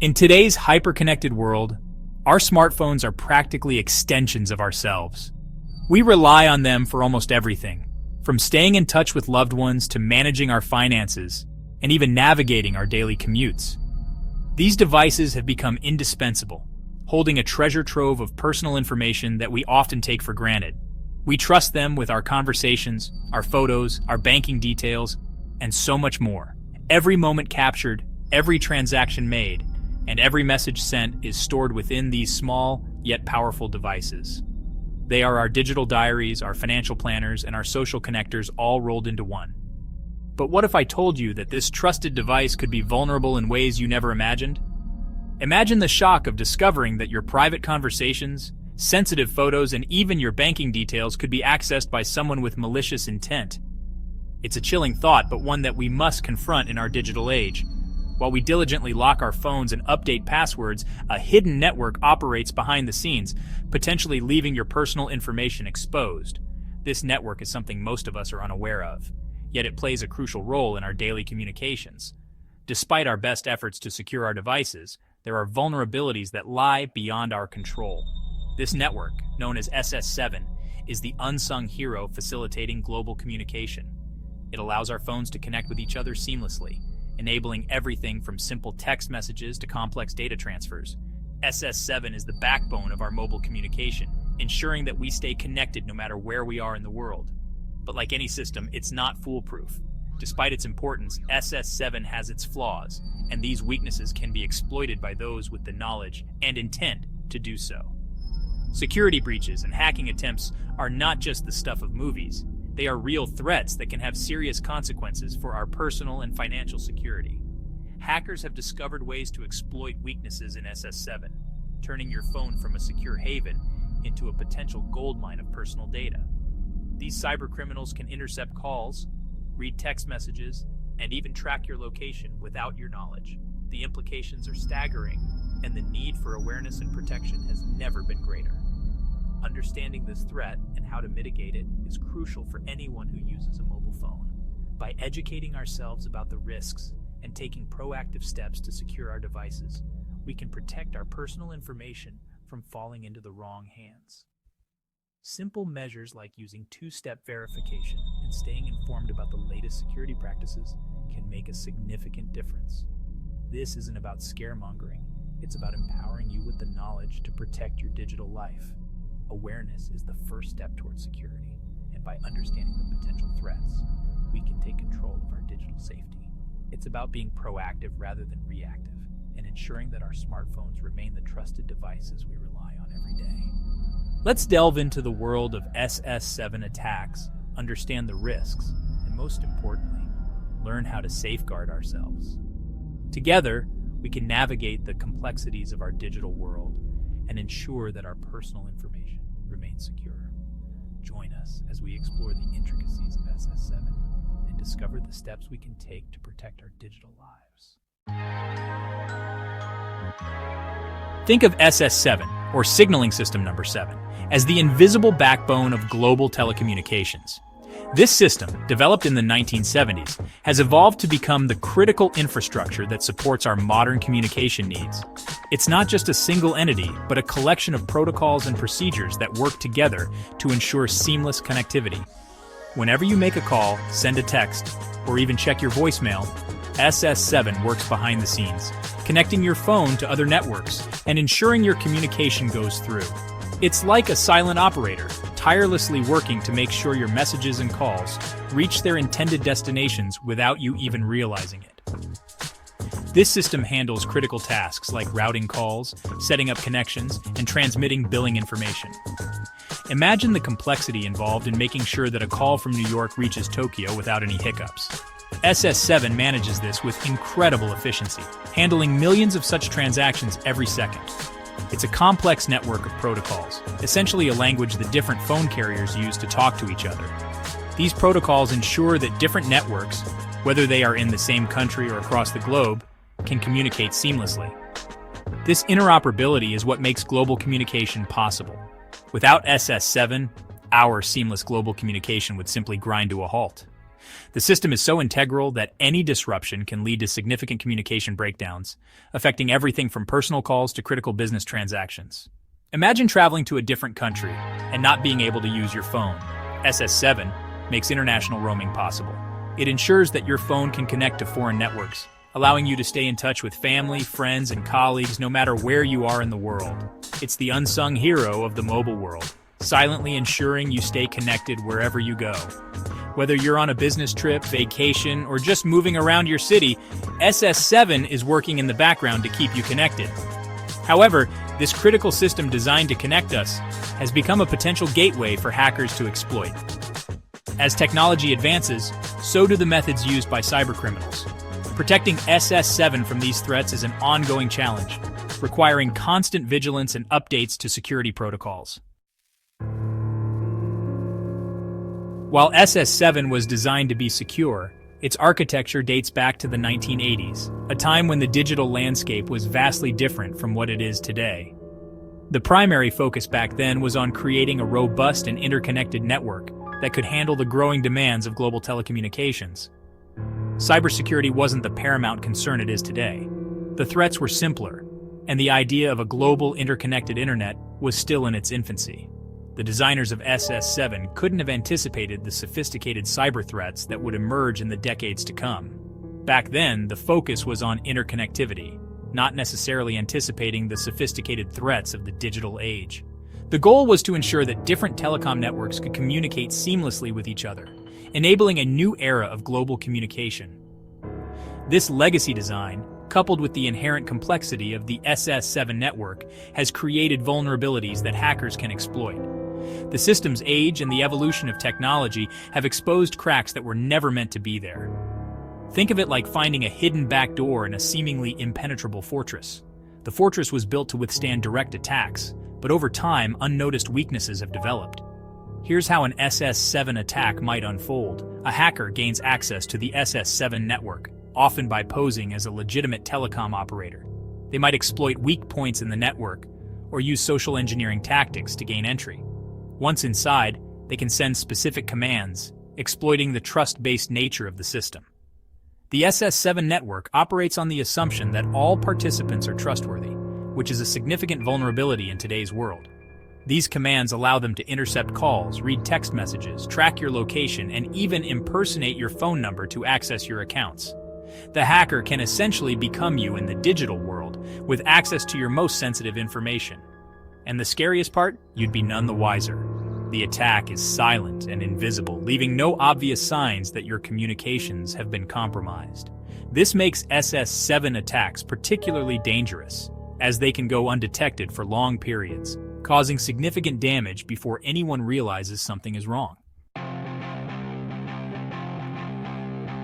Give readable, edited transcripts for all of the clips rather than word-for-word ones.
In today's hyper-connected world, our smartphones are practically extensions of ourselves. We rely on them for almost everything, from staying in touch with loved ones to managing our finances and even navigating our daily commutes. These devices have become indispensable, holding a treasure trove of personal information that we often take for granted. We trust them with our conversations, our photos, our banking details, and so much more. Every moment captured, every transaction made, and every message sent is stored within these small yet powerful devices. They are our digital diaries, our financial planners, and our social connectors all rolled into one. But what if I told you that this trusted device could be vulnerable in ways you never imagined? Imagine the shock of discovering that your private conversations, sensitive photos, and even your banking details could be accessed by someone with malicious intent. It's a chilling thought, but one that we must confront in our digital age. While we diligently lock our phones and update passwords, a hidden network operates behind the scenes, potentially leaving your personal information exposed. This network is something most of us are unaware of, yet it plays a crucial role in our daily communications. Despite our best efforts to secure our devices, there are vulnerabilities that lie beyond our control. This network, known as SS7, is the unsung hero facilitating global communication. It allows our phones to connect with each other seamlessly, enabling everything from simple text messages to complex data transfers. SS7 is the backbone of our mobile communication, ensuring that we stay connected no matter where we are in the world. But like any system, it's not foolproof. Despite its importance, SS7 has its flaws, and these weaknesses can be exploited by those with the knowledge and intent to do so. Security breaches and hacking attempts are not just the stuff of movies. They are real threats that can have serious consequences for our personal and financial security. Hackers have discovered ways to exploit weaknesses in SS7, turning your phone from a secure haven into a potential goldmine of personal data. These cybercriminals can intercept calls, read text messages, and even track your location without your knowledge. The implications are staggering, and the need for awareness and protection has never been greater. Understanding this threat and how to mitigate it is crucial for anyone who uses a mobile phone. By educating ourselves about the risks and taking proactive steps to secure our devices, we can protect our personal information from falling into the wrong hands. Simple measures like using two-step verification and staying informed about the latest security practices can make a significant difference. This isn't about scaremongering, it's about empowering you with the knowledge to protect your digital life. Awareness is the first step towards security, and by understanding the potential threats, we can take control of our digital safety. It's about being proactive rather than reactive, and ensuring that our smartphones remain the trusted devices we rely on every day. Let's delve into the world of SS7 attacks, understand the risks, and most importantly, learn how to safeguard ourselves. Together, we can navigate the complexities of our digital world and ensure that our personal information remains secure. Join us as we explore the intricacies of SS7 and discover the steps we can take to protect our digital lives. Think of SS7, or Signaling System Number 7, as the invisible backbone of global telecommunications. This system, developed in the 1970s, has evolved to become the critical infrastructure that supports our modern communication needs. It's not just a single entity, but a collection of protocols and procedures that work together to ensure seamless connectivity. Whenever you make a call, send a text, or even check your voicemail, SS7 works behind the scenes, connecting your phone to other networks and ensuring your communication goes through. It's like a silent operator, tirelessly working to make sure your messages and calls reach their intended destinations without you even realizing it. This system handles critical tasks like routing calls, setting up connections, and transmitting billing information. Imagine the complexity involved in making sure that a call from New York reaches Tokyo without any hiccups. SS7 manages this with incredible efficiency, handling millions of such transactions every second. It's a complex network of protocols, essentially a language that different phone carriers use to talk to each other. These protocols ensure that different networks, whether they are in the same country or across the globe, can communicate seamlessly. This interoperability is what makes global communication possible. Without SS7, our seamless global communication would simply grind to a halt. The system is so integral that any disruption can lead to significant communication breakdowns, affecting everything from personal calls to critical business transactions. Imagine traveling to a different country and not being able to use your phone. SS7 makes international roaming possible. It ensures that your phone can connect to foreign networks, allowing you to stay in touch with family, friends, and colleagues no matter where you are in the world. It's the unsung hero of the mobile world, silently ensuring you stay connected wherever you go. Whether you're on a business trip, vacation, or just moving around your city, SS7 is working in the background to keep you connected. However, this critical system designed to connect us has become a potential gateway for hackers to exploit. As technology advances, so do the methods used by cybercriminals. Protecting SS7 from these threats is an ongoing challenge, requiring constant vigilance and updates to security protocols. While SS7 was designed to be secure, its architecture dates back to the 1980s, a time when the digital landscape was vastly different from what it is today. The primary focus back then was on creating a robust and interconnected network that could handle the growing demands of global telecommunications. Cybersecurity wasn't the paramount concern it is today. The threats were simpler, and the idea of a global interconnected internet was still in its infancy. The designers of SS7 couldn't have anticipated the sophisticated cyber threats that would emerge in the decades to come. Back then, the focus was on interconnectivity, not necessarily anticipating the sophisticated threats of the digital age. The goal was to ensure that different telecom networks could communicate seamlessly with each other, enabling a new era of global communication. This legacy design, coupled with the inherent complexity of the SS7 network, has created vulnerabilities that hackers can exploit. The system's age and the evolution of technology have exposed cracks that were never meant to be there. Think of it like finding a hidden back door in a seemingly impenetrable fortress. The fortress was built to withstand direct attacks, but over time, unnoticed weaknesses have developed. Here's how an SS7 attack might unfold. A hacker gains access to the SS7 network, often by posing as a legitimate telecom operator. They might exploit weak points in the network or use social engineering tactics to gain entry. Once inside, they can send specific commands, exploiting the trust-based nature of the system. The SS7 network operates on the assumption that all participants are trustworthy, which is a significant vulnerability in today's world. These commands allow them to intercept calls, read text messages, track your location, and even impersonate your phone number to access your accounts. The hacker can essentially become you in the digital world, with access to your most sensitive information. And the scariest part? You'd be none the wiser. The attack is silent and invisible, leaving no obvious signs that your communications have been compromised. This makes SS7 attacks particularly dangerous, as they can go undetected for long periods, causing significant damage before anyone realizes something is wrong.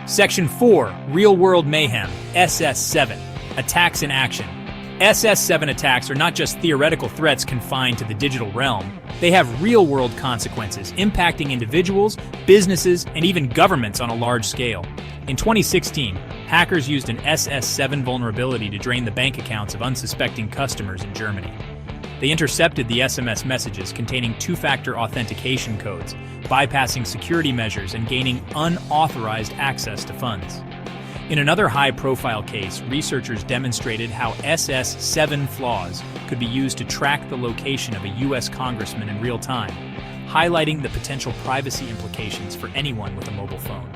Section 4. Real-World Mayhem, SS7 Attacks in Action. SS7 attacks are not just theoretical threats confined to the digital realm. They have real-world consequences, impacting individuals, businesses, and even governments on a large scale. In 2016, hackers used an SS7 vulnerability to drain the bank accounts of unsuspecting customers in Germany. They intercepted the SMS messages containing two-factor authentication codes, bypassing security measures and gaining unauthorized access to funds. In another high-profile case, researchers demonstrated how SS7 flaws could be used to track the location of a U.S. congressman in real time, highlighting the potential privacy implications for anyone with a mobile phone.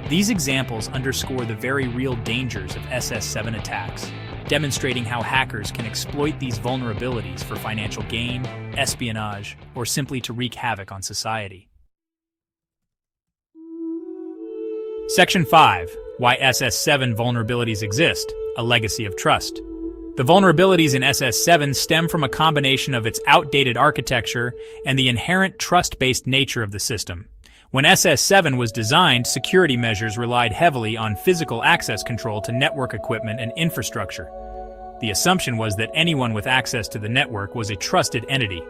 These examples underscore the very real dangers of SS7 attacks, demonstrating how hackers can exploit these vulnerabilities for financial gain, espionage, or simply to wreak havoc on society. Section 5. Why SS7 vulnerabilities exist, a legacy of trust. The vulnerabilities in SS7 stem from a combination of its outdated architecture and the inherent trust-based nature of the system. When SS7 was designed, security measures relied heavily on physical access control to network equipment and infrastructure. The assumption was that anyone with access to the network was a trusted entity,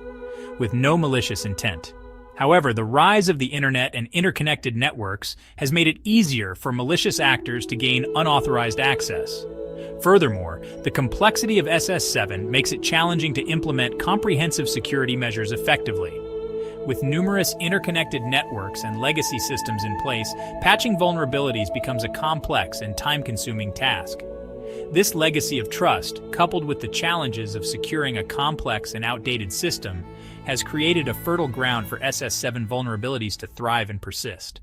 with no malicious intent. However, the rise of the internet and interconnected networks has made it easier for malicious actors to gain unauthorized access. Furthermore, the complexity of SS7 makes it challenging to implement comprehensive security measures effectively. With numerous interconnected networks and legacy systems in place, patching vulnerabilities becomes a complex and time-consuming task. This legacy of trust, coupled with the challenges of securing a complex and outdated system, has created a fertile ground for SS7 vulnerabilities to thrive and persist.